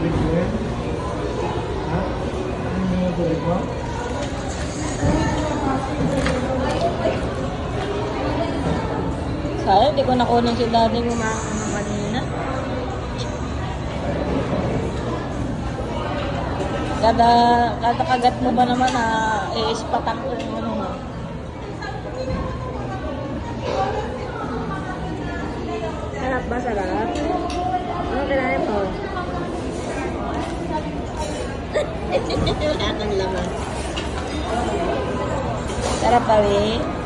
tubig mo yan? Ha? Ano yung tubig mo? Sayang, di ko nakunan si daddy kumakano kanina. Kada kagat mo ba naman ispatak ko yung ano mo. Sarap ba? Sarap? Ano kinain mo? Wala kang laman. Sarap ba, we?